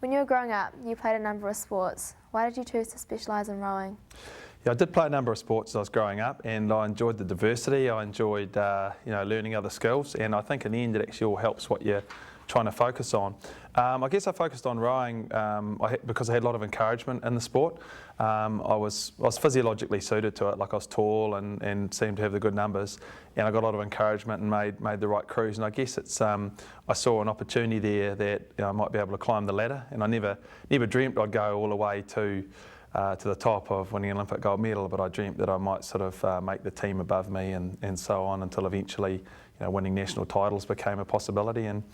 When you were growing up, you played a number of sports. Why did you choose to specialise in rowing? Yeah, I did play a number of sports as I was growing up, and I enjoyed the diversity. I enjoyed learning other skills, and I think in the end it actually all helps what you're trying to focus on. I guess I focused on rowing because I had a lot of encouragement in the sport. I was physiologically suited to it, like I was tall and seemed to have the good numbers, and I got a lot of encouragement and made the right cruise. And I guess it's I saw an opportunity there that I might be able to climb the ladder, and I never dreamt I'd go all the way to the top of winning an Olympic gold medal, but I dreamt that I might sort of make the team above me and so on, until eventually winning national titles became a possibility and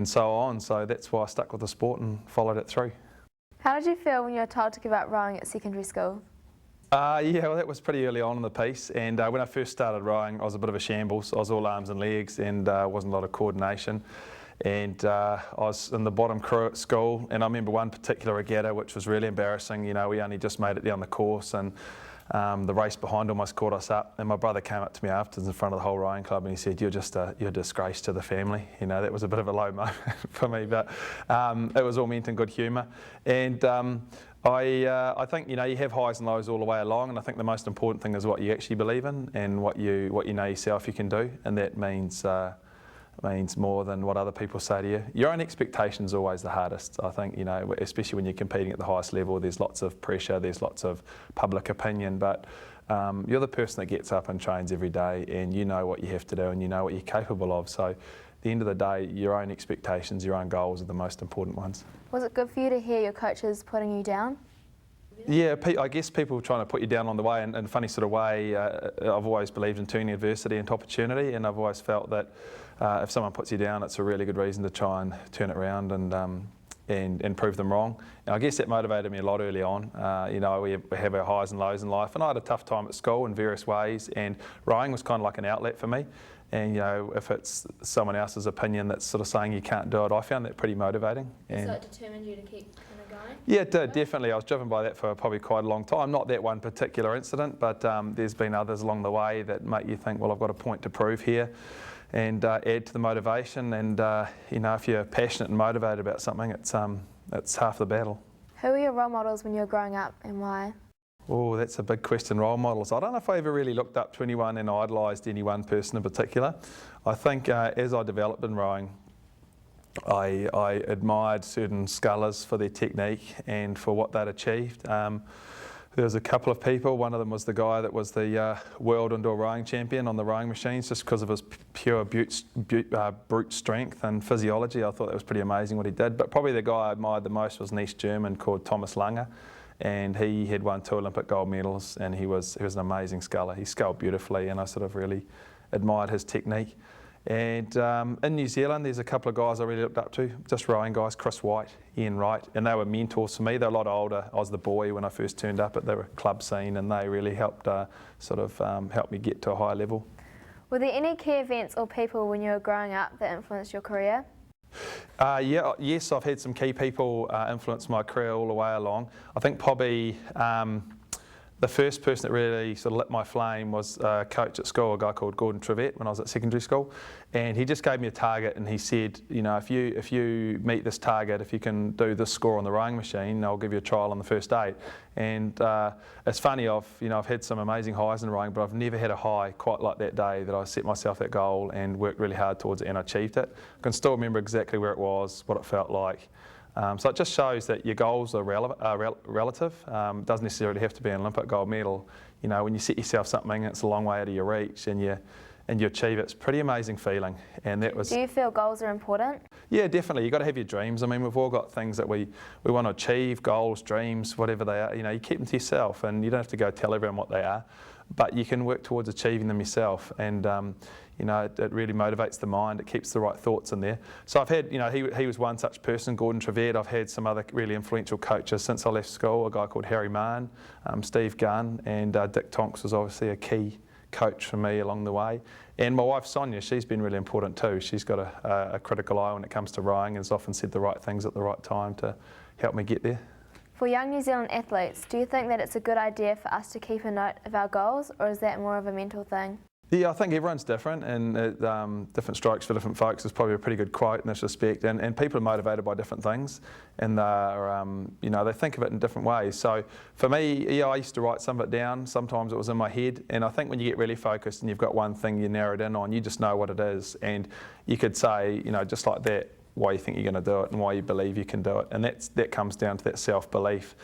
so on. So that's why I stuck with the sport and followed it through. How did you feel when you were told to give up rowing at secondary school? Yeah, well, that was pretty early on in the piece, and when I first started rowing I was a bit of a shambles. I was all arms and legs, and wasn't a lot of coordination. And I was in the bottom crew at school, and I remember one particular regatta which was really embarrassing. We only just made it down the course, and the race behind almost caught us up, and my brother came up to me afterwards in front of the whole rowing club and he said, you're a disgrace to the family. That was a bit of a low moment for me, but it was all meant in good humour. And I think you have highs and lows all the way along, and I think the most important thing is what you actually believe in and what you know yourself you can do, and that means more than what other people say to you. Your own expectation is always the hardest, I think, especially when you're competing at the highest level. There's lots of pressure, there's lots of public opinion, but you're the person that gets up and trains every day, and you know what you have to do and you know what you're capable of. So at the end of the day, your own expectations, your own goals are the most important ones. Was it good for you to hear your coaches putting you down? Yeah, I guess people trying to put you down on the way in a funny sort of way. I've always believed in turning adversity into opportunity, and I've always felt that if someone puts you down, it's a really good reason to try and turn it around and prove them wrong. And I guess that motivated me a lot early on. We have our highs and lows in life, and I had a tough time at school in various ways, and rowing was kind of like an outlet for me. And if it's someone else's opinion that's sort of saying you can't do it, I found that pretty motivating. So it determined you to keep kind of going? Yeah, it did, definitely. I was driven by that for probably quite a long time. Not that one particular incident, but there's been others along the way that make you think, well, I've got a point to prove here, and add to the motivation. And if you're passionate and motivated about something, it's half the battle. Who were your role models when you were growing up, and why? Oh, that's a big question, role models. I don't know if I ever really looked up to anyone and idolised any one person in particular. I think as I developed in rowing, I admired certain scullers for their technique and for what they'd achieved. There was a couple of people. One of them was the guy that was the world indoor rowing champion on the rowing machines, just because of his pure brute strength and physiology. I thought that was pretty amazing what he did. But probably the guy I admired the most was an East German called Thomas Lange, and he had won 2 Olympic gold medals, and he was an amazing sculler. He sculled beautifully, and I sort of really admired his technique. And in New Zealand, there's a couple of guys I really looked up to, just rowing guys, Chris White, Ian Wright, and they were mentors for me. They were a lot older. I was the boy when I first turned up at the club scene, and they really helped help me get to a higher level. Were there any key events or people when you were growing up that influenced your career? Yes, I've had some key people influence my career all the way along. I think probably the first person that really sort of lit my flame was a coach at school, a guy called Gordon Trevette, when I was at secondary school, and he just gave me a target, and he said, if you meet this target, if you can do this score on the rowing machine, I'll give you a trial on the first day. And it's funny, I've had some amazing highs in rowing, but I've never had a high quite like that day that I set myself that goal and worked really hard towards it and achieved it. I can still remember exactly where it was, what it felt like. So it just shows that your goals are relative. It doesn't necessarily have to be an Olympic gold medal. When you set yourself something, it's a long way out of your reach, and you achieve it. It's a pretty amazing feeling. And that was. Do you feel goals are important? Yeah, definitely. You've got to have your dreams. I mean, we've all got things that we want to achieve, goals, dreams, whatever they are. You keep them to yourself, and you don't have to go tell everyone what they are, but you can work towards achieving them yourself. And it really motivates the mind. It keeps the right thoughts in there. So I've had, he was one such person, Gordon Trevette. I've had some other really influential coaches since I left school, a guy called Harry Mann, Steve Gunn, and Dick Tonks was obviously a key coach for me along the way. And my wife Sonia, she's been really important too. She's got a critical eye when it comes to rowing, and has often said the right things at the right time to help me get there. For young New Zealand athletes, do you think that it's a good idea for us to keep a note of our goals, or is that more of a mental thing? Yeah, I think everyone's different, and different strokes for different folks is probably a pretty good quote in this respect. And people are motivated by different things, and they're, they think of it in different ways. So for me, yeah, I used to write some of it down. Sometimes it was in my head, and I think when you get really focused and you've got one thing you narrowed in on, you just know what it is, and you could say, just like that, why you think you're going to do it and why you believe you can do it, and that comes down to that self-belief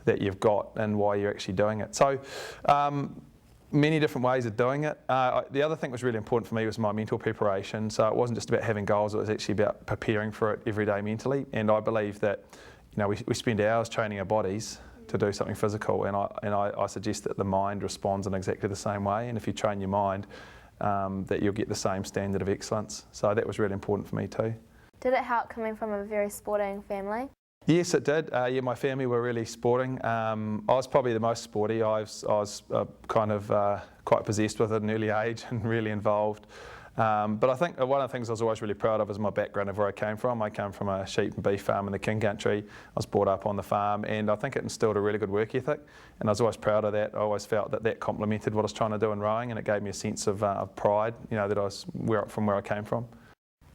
that you've got and why you're actually doing it. So. Many different ways of doing it. The other thing that was really important for me was my mental preparation. So it wasn't just about having goals, it was actually about preparing for it every day mentally. And I believe that we spend hours training our bodies to do something physical, and I suggest that the mind responds in exactly the same way. And if you train your mind, that you'll get the same standard of excellence. So that was really important for me too. Did it help coming from a very sporting family? Yes, it did. Yeah, my family were really sporting. I was probably the most sporty. I was quite possessed with at an early age and really involved. But I think one of the things I was always really proud of is my background of where I came from. I came from a sheep and beef farm in the King Country. I was brought up on the farm, and I think it instilled a really good work ethic. And I was always proud of that. I always felt that complemented what I was trying to do in rowing, and it gave me a sense of pride, that I was from where I came from.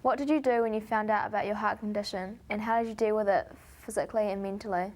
What did you do when you found out about your heart condition, and how did you deal with it physically and mentally?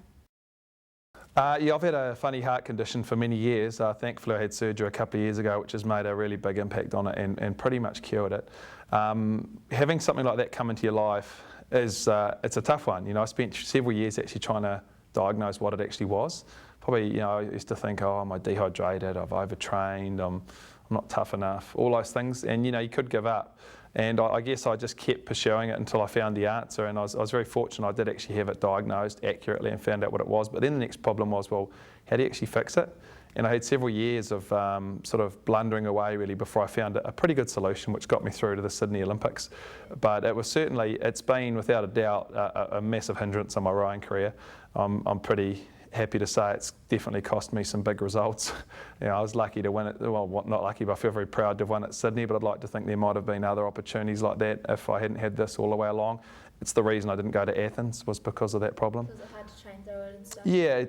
Yeah, I've had a funny heart condition for many years. Thankfully I had surgery a couple of years ago, which has made a really big impact on it and pretty much cured it. Having something like that come into your life it's a tough one. I spent several years actually trying to diagnose what it actually was. Probably, I used to think, oh, am I dehydrated, I've overtrained, I'm not tough enough, all those things, and you could give up. And I guess I just kept pursuing it until I found the answer, and I was very fortunate I did actually have it diagnosed accurately and found out what it was. But then the next problem was, well, how do you actually fix it? And I had several years of sort of blundering away really before I found a pretty good solution, which got me through to the Sydney Olympics. But it's been without a doubt a massive hindrance on my rowing career. I'm pretty happy to say it's definitely cost me some big results. I was lucky to win it, well, not lucky, but I feel very proud to have won at Sydney, but I'd like to think there might have been other opportunities like that if I hadn't had this all the way along. It's the reason I didn't go to Athens, was because of that problem. Was it hard to train through it and stuff? Yeah,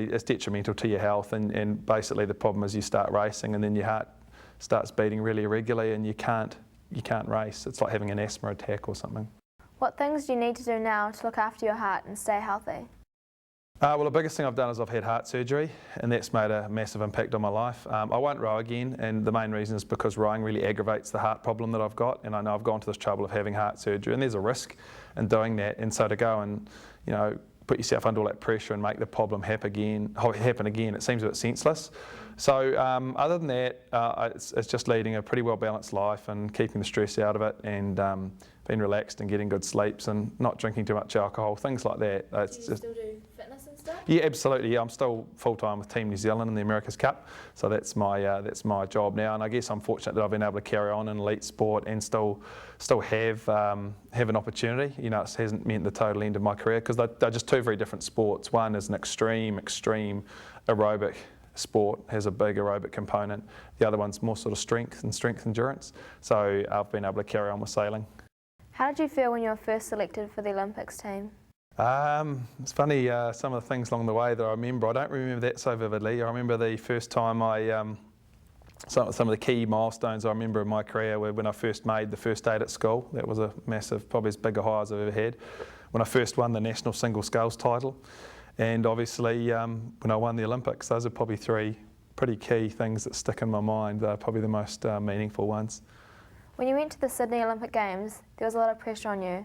it's detrimental to your health, and basically the problem is you start racing and then your heart starts beating really irregularly and you can't race. It's like having an asthma attack or something. What things do you need to do now to look after your heart and stay healthy? Well, the biggest thing I've done is I've had heart surgery, and that's made a massive impact on my life. I won't row again, and the main reason is because rowing really aggravates the heart problem that I've got, and I know I've gone to this trouble of having heart surgery, and there's a risk in doing that. And so to go and put yourself under all that pressure and make the problem happen again, it seems a bit senseless. So other than that, it's just leading a pretty well balanced life and keeping the stress out of it, and being relaxed and getting good sleeps and not drinking too much alcohol, things like that. Do you still do fitness and stuff? Yeah, absolutely. Yeah, I'm still full-time with Team New Zealand in the America's Cup, so that's my job now. And I guess I'm fortunate that I've been able to carry on in elite sport and still have an opportunity. It hasn't meant the total end of my career, because they're just two very different sports. One is an extreme aerobic sport, has a big aerobic component. The other one's more sort of strength endurance. So I've been able to carry on with sailing. How did you feel when you were first selected for the Olympics team? It's funny, some of the things along the way that I remember. I don't remember that so vividly. I remember the first time some of the key milestones I remember in my career were when I first made the first 8 at school. That was a massive, probably as big a high as I've ever had. When I first won the national single sculls title, and obviously when I won the Olympics. Those are probably 3 pretty key things that stick in my mind. They're probably the most meaningful ones. When you went to the Sydney Olympic Games, there was a lot of pressure on you.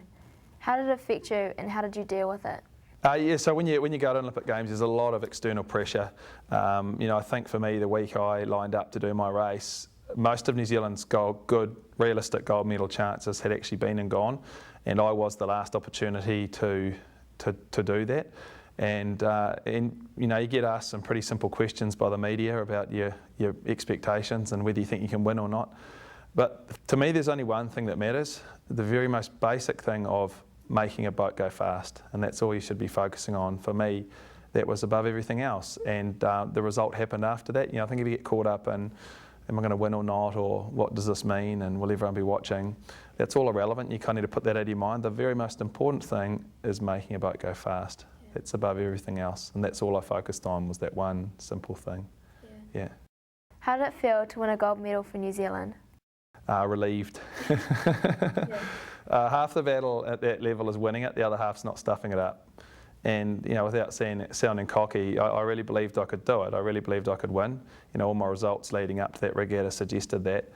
How did it affect you, and how did you deal with it? Yeah, so when you go to Olympic Games, there's a lot of external pressure. I think for me, the week I lined up to do my race, most of New Zealand's good, realistic gold medal chances had actually been and gone, and I was the last opportunity to do that. And you get asked some pretty simple questions by the media about your expectations and whether you think you can win or not. But to me, there's only one thing that matters, the very most basic thing of making a boat go fast, and that's all you should be focusing on. For me, that was above everything else, and the result happened after that. I think if you get caught up in, am I going to win or not, or what does this mean, and will everyone be watching, that's all irrelevant. You kind of need to put that out of your mind. The very most important thing is making a boat go fast. It's above everything else, and that's all I focused on, was that one simple thing. Yeah. How did it feel to win a gold medal for New Zealand? Relieved. Half the battle at that level is winning it, the other half's not stuffing it up. And without sounding cocky, I really believed I could do it. I really believed I could win. All my results leading up to that regatta suggested that.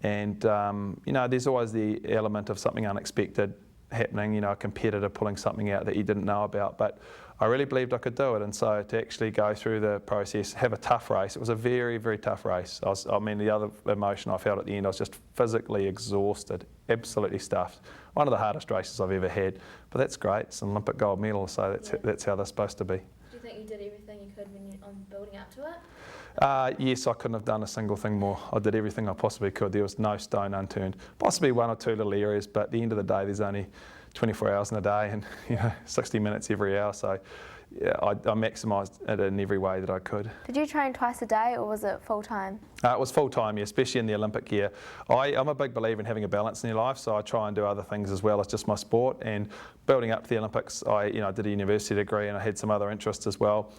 And there's always the element of something unexpected happening. A competitor pulling something out that you didn't know about. But I really believed I could do it. And so to actually go through the process, have a tough race. It was a very, very tough race. The other emotion I felt at the end, I was just physically exhausted, absolutely stuffed. One of the hardest races I've ever had, but that's great. It's an Olympic gold medal, so that's how they're supposed to be. Do you think you did everything you could when building up to it? Yes, I couldn't have done a single thing more. I did everything I possibly could. There was no stone unturned. Possibly one or two little areas, but at the end of the day, there's only 24 hours in a day and 60 minutes every hour. So yeah, I maximised it in every way that I could. Did you train twice a day or was it full time? It was full time, yeah, especially in the Olympic year. I'm a big believer in having a balance in your life, so I try and do other things as well as just my sport. And building up to the Olympics, I did a university degree and I had some other interests as well.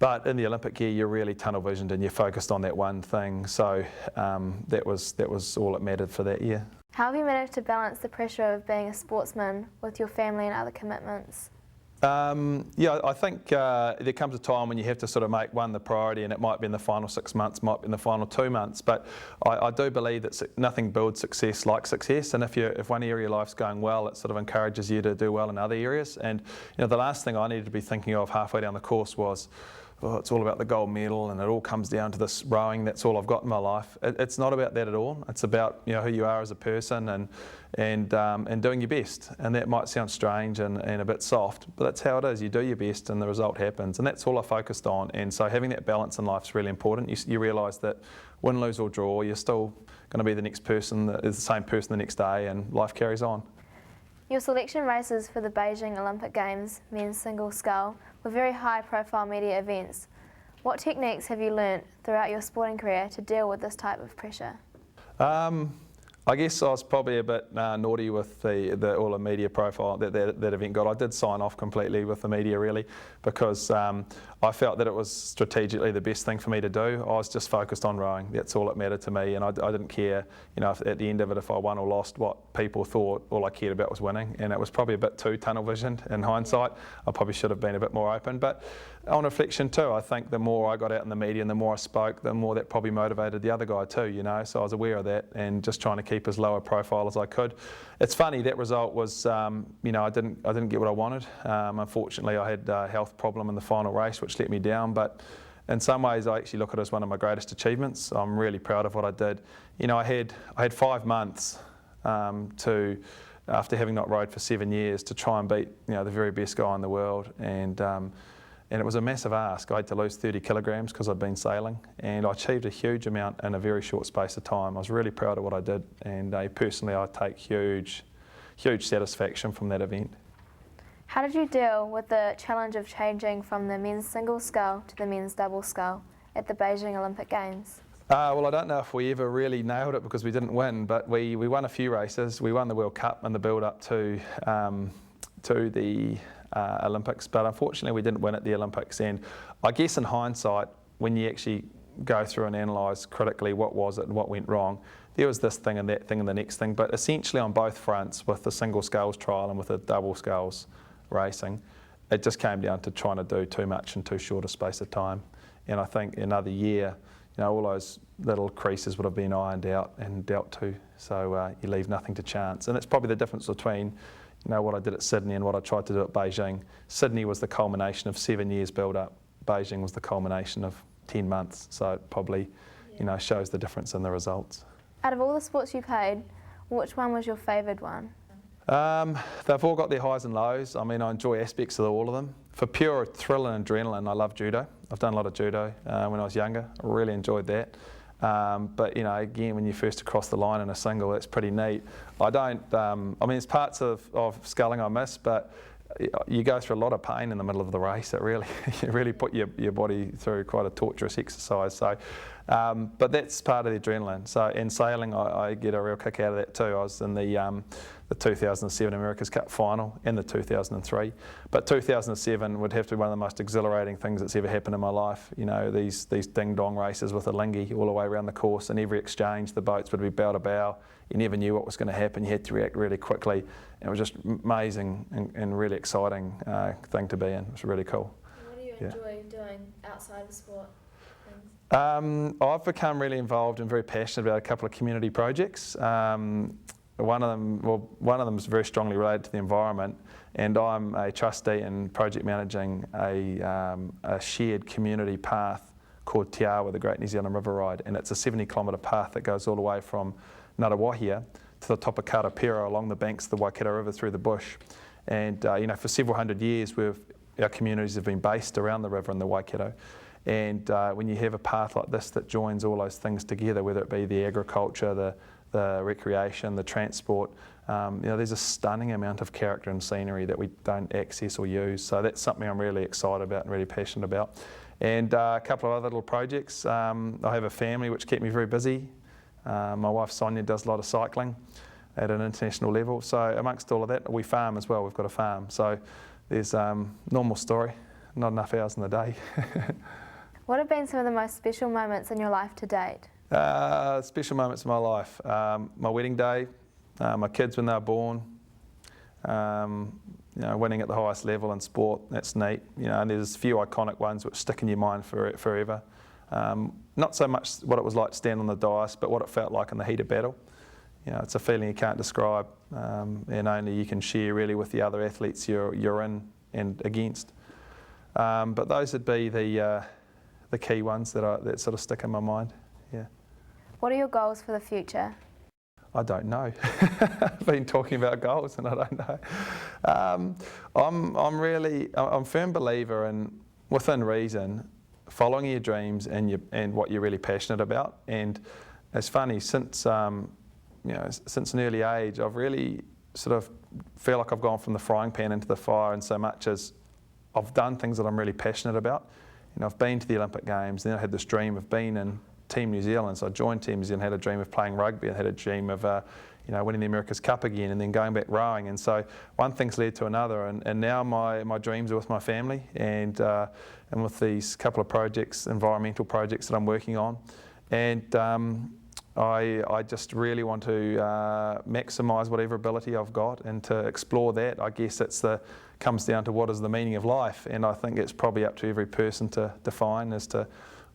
But in the Olympic year, you're really tunnel visioned and you're focused on that one thing. So that was all that mattered for that year. How have you managed to balance the pressure of being a sportsman with your family and other commitments? I think there comes a time when you have to sort of make one the priority, and it might be in the final 6 months, might be in the final 2 months. But I do believe that nothing builds success like success, and if one area of life's going well, it sort of encourages you to do well in other areas. And the last thing I needed to be thinking of halfway down the course was, it's all about the gold medal and it all comes down to this rowing, that's all I've got in my life. It's not about that at all. It's about who you are as a person and doing your best. And that might sound strange and a bit soft, but that's how it is. You do your best and the result happens, and that's all I focused on. And so having that balance in life is really important. You realise that win, lose or draw, you're still going to be the next person, that is the same person the next day, and life carries on. Your selection races for the Beijing Olympic Games, men's single scull, were very high-profile media events. What techniques have you learnt throughout your sporting career to deal with this type of pressure? I guess I was probably a bit naughty with all the media profile that event got. I did sign off completely with the media really, because I felt that it was strategically the best thing for me to do. I was just focused on rowing. That's all that mattered to me, and I didn't care, if at the end of it, if I won or lost, what people thought. All I cared about was winning, and it was probably a bit too tunnel visioned in hindsight. I probably should have been a bit more open, but on reflection too, I think the more I got out in the media and the more I spoke, the more that probably motivated the other guy too, So I was aware of that and just trying to keep as low a profile as I could. It's funny, that result was, I didn't get what I wanted. Unfortunately, I had a health problem in the final race, which let me down. But in some ways, I actually look at it as one of my greatest achievements. I'm really proud of what I did. I had 5 months after having not rowed for 7 years, to try and beat the very best guy in the world. And it was a massive ask. I had to lose 30 kilograms because I'd been sailing, and I achieved a huge amount in a very short space of time. I was really proud of what I did, and personally I take huge satisfaction from that event. How did you deal with the challenge of changing from the men's single scull to the men's double scull at the Beijing Olympic Games? Well, I don't know if we ever really nailed it because we didn't win, but we won a few races. We won the World Cup in the build-up to the Olympics, but unfortunately we didn't win at the Olympics. And I guess in hindsight, when you actually go through and analyse critically what was it and what went wrong, there was this thing and that thing and the next thing. But essentially on both fronts, with the single sculls trial and with the double sculls racing, it just came down to trying to do too much in too short a space of time. And I think another year, all those little creases would have been ironed out and dealt to, so you leave nothing to chance. And it's probably the difference between what I did at Sydney and what I tried to do at Beijing. Sydney was the culmination of 7 years build-up. Beijing was the culmination of 10 months. So it probably, shows the difference in the results. Out of all the sports you played, which one was your favoured one? They've all got their highs and lows. I enjoy aspects of all of them. For pure thrill and adrenaline, I love judo. I've done a lot of judo when I was younger. I really enjoyed that. But again, when you first across the line in a single, that's pretty neat. There's parts of sculling I miss, but you go through a lot of pain in the middle of the race. You really put your body through quite a torturous exercise. So But that's part of the adrenaline. So in sailing, I get a real kick out of that too. I was in the 2007 America's Cup final and the 2003. But 2007 would have to be one of the most exhilarating things that's ever happened in my life. You know, these ding-dong races with a lingy all the way around the course, and every exchange the boats would be bow to bow. You never knew what was going to happen. You had to react really quickly. It was just amazing and really exciting thing to be in. It was really cool. What do you enjoy doing outside of sport? I've become really involved and very passionate about a couple of community projects. One of them is very strongly related to the environment, and I'm a trustee and project managing a shared community path called Te Awa, the Great New Zealand River Ride, and it's a 70-kilometre path that goes all the way from Ngarawahia to the top of Karapiro along the banks of the Waikato River through the bush. And you know, for several hundred years, our communities have been based around the river and the Waikato. And when you have a path like this that joins all those things together, whether it be the agriculture, the recreation, the transport, you know, there's a stunning amount of character and scenery that we don't access or use. So that's something I'm really excited about and really passionate about. And a couple of other little projects. I have a family which keep me very busy. My wife Sonia does a lot of cycling at an international level. So amongst all of that, we farm as well. We've got a farm. So there's normal story, not enough hours in the day. What have been some of the most special moments in your life to date? Special moments in my life. My wedding day, my kids when they were born, you know, winning at the highest level in sport, that's neat. You know, and there's a few iconic ones which stick in your mind forever. Not so much what it was like to stand on the dais, but what it felt like in the heat of battle. You know, it's a feeling you can't describe, and only you can share really with the other athletes you're in and against. But those would be the key ones that sort of stick in my mind. Yeah. What are your goals for the future? I don't know. I've been talking about goals and I don't know. I'm a firm believer in, within reason, following your dreams and what you're really passionate about. And it's funny, since you know, since an early age, I've really sort of feel like I've gone from the frying pan into the fire, in so much as I've done things that I'm really passionate about. You know, I've been to the Olympic Games, then I had this dream of being in Team New Zealand. So I joined Team New Zealand, had a dream of playing rugby, and had a dream of you know, winning the America's Cup again, and then going back rowing. And so one thing's led to another, and now my dreams are with my family and with these couple of projects, environmental projects that I'm working on. And I just really want to maximise whatever ability I've got and to explore that. I guess comes down to what is the meaning of life, and I think it's probably up to every person to define, is to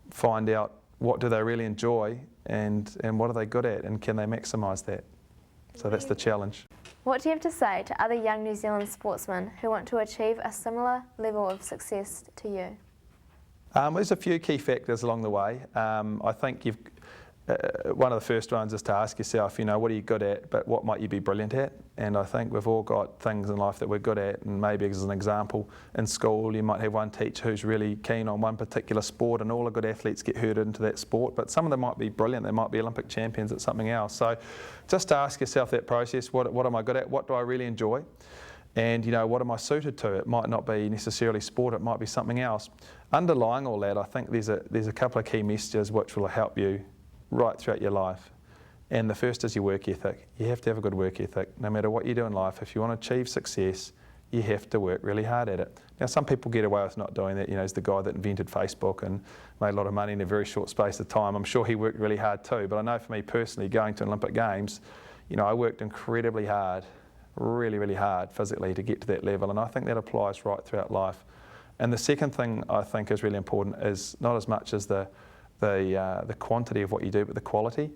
find out what do they really enjoy and what are they good at, and can they maximise that. So that's the challenge. What do you have to say to other young New Zealand sportsmen who want to achieve a similar level of success to you? There's a few key factors along the way. I think one of the first ones is to ask yourself, you know, what are you good at, but what might you be brilliant at? And I think we've all got things in life that we're good at, and maybe as an example, in school you might have one teacher who's really keen on one particular sport, and all the good athletes get herded into that sport, but some of them might be brilliant, they might be Olympic champions at something else. So just ask yourself that process, what am I good at, what do I really enjoy? And you know, what am I suited to? It might not be necessarily sport, it might be something else. Underlying all that, I think there's a couple of key messages which will help you right throughout your life. And the first is your work ethic. You have to have a good work ethic. No matter what you do in life, if you want to achieve success, you have to work really hard at it. Now, some people get away with not doing that. You know, there's the guy that invented Facebook and made a lot of money in a very short space of time. I'm sure he worked really hard too, but I know for me personally, going to Olympic Games, you know, I worked incredibly hard, really, really hard physically to get to that level, and I think that applies right throughout life. And the second thing I think is really important is not as much as the quantity of what you do, but the quality.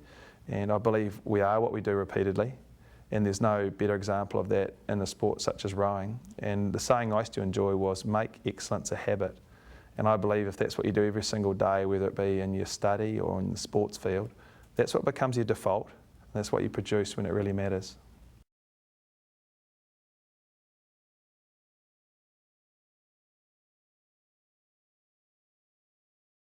And I believe we are what we do repeatedly, and there's no better example of that in a sport such as rowing. And the saying I used to enjoy was, make excellence a habit. And I believe if that's what you do every single day, whether it be in your study or in the sports field, that's what becomes your default, and that's what you produce when it really matters.